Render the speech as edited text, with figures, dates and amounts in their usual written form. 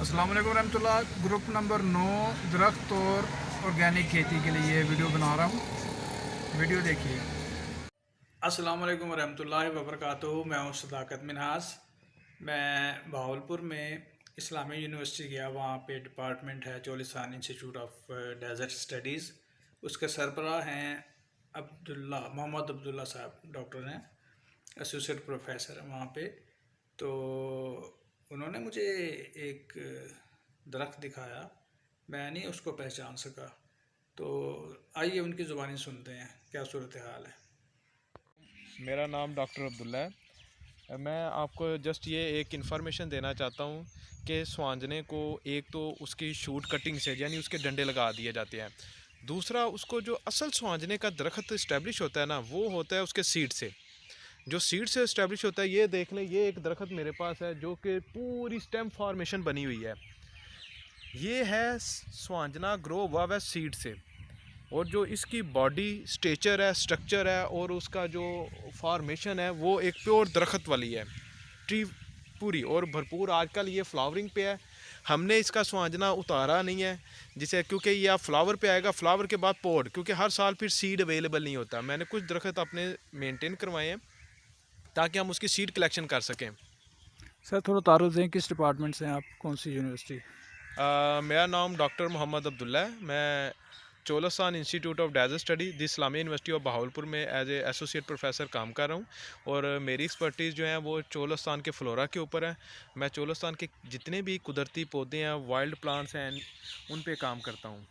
अस्सलाम वालेकुम रहमतुल्लाह। ग्रुप नंबर 9 दरख्त और ऑर्गेनिक खेती के लिए ये वीडियो बना रहा हूँ। वीडियो देखिए। अस्सलाम वालेकुम रहमतुल्लाहि व बरकातुहू। मैं हूँ सदाकत मिनहास। मैं भावलपुर में इस्लामी यूनिवर्सिटी गया। वहाँ पे डिपार्टमेंट है Cholistan institute of desert studies. उसके सरबराह हैं मोहम्मद अब्दुल्ला साहब, डॉक्टर हैं, एसोसिएट प्रोफेसर हैं वहाँ पे। तो उन्होंने मुझे एक दरख्त दिखाया, मैं नहीं उसको पहचान सका। तो आइए उनकी ज़ुबानी सुनते हैं क्या सूरत हाल है। मेरा नाम डॉक्टर अब्दुल्ला है। मैं आपको जस्ट ये एक इन्फॉर्मेशन देना चाहता हूँ कि स्वांजने को एक तो उसकी शूट कटिंग से यानी उसके डंडे लगा दिए जाते हैं। दूसरा, उसको जो असल स्वांजने का दरख्त इस्टेब्लिश होता है ना, वो होता है उसके सीड से। जो सीड से इस्टेब्लिश होता है, ये देख लें, ये एक दरख्त मेरे पास है जो कि पूरी स्टेम फॉर्मेशन बनी हुई है। ये है स्वांजना ग्रो हुआ है सीड से। और जो इसकी बॉडी स्ट्रक्चर है, और उसका जो फॉर्मेशन है वो एक प्योर दरख्त वाली है, ट्री पूरी और भरपूर। आजकल ये फ्लावरिंग पे है। हमने इसका स्वांजना उतारा नहीं है जिसे, क्योंकि ये आप फ्लावर पे आएगा, फ्लावर के बाद पॉड, क्योंकि हर साल फिर सीड अवेलेबल नहीं होता। मैंने कुछ दरख्त अपने मेंटेन करवाए हैं ताकि हम उसकी सीड कलेक्शन कर सकें। सर थोड़ा तारुफ दें, किस डिपार्टमेंट से हैं आप, कौन सी यूनिवर्सिटी? मेरा नाम डॉक्टर मोहम्मद अब्दुल्ला है। मैं Cholistan institute of desert study the Islamia university of Bahawalpur में एज ए एसोसिएट प्रोफेसर काम कर रहा हूँ। और मेरी एक्सपर्टीज़ जो है वो चोलस्तान के फ्लोरा के ऊपर है। मैं चोलस्तान के जितने भी कुदरती पौधे हैं, वाइल्ड प्लांट्स हैं, उन पे काम करता हूँ।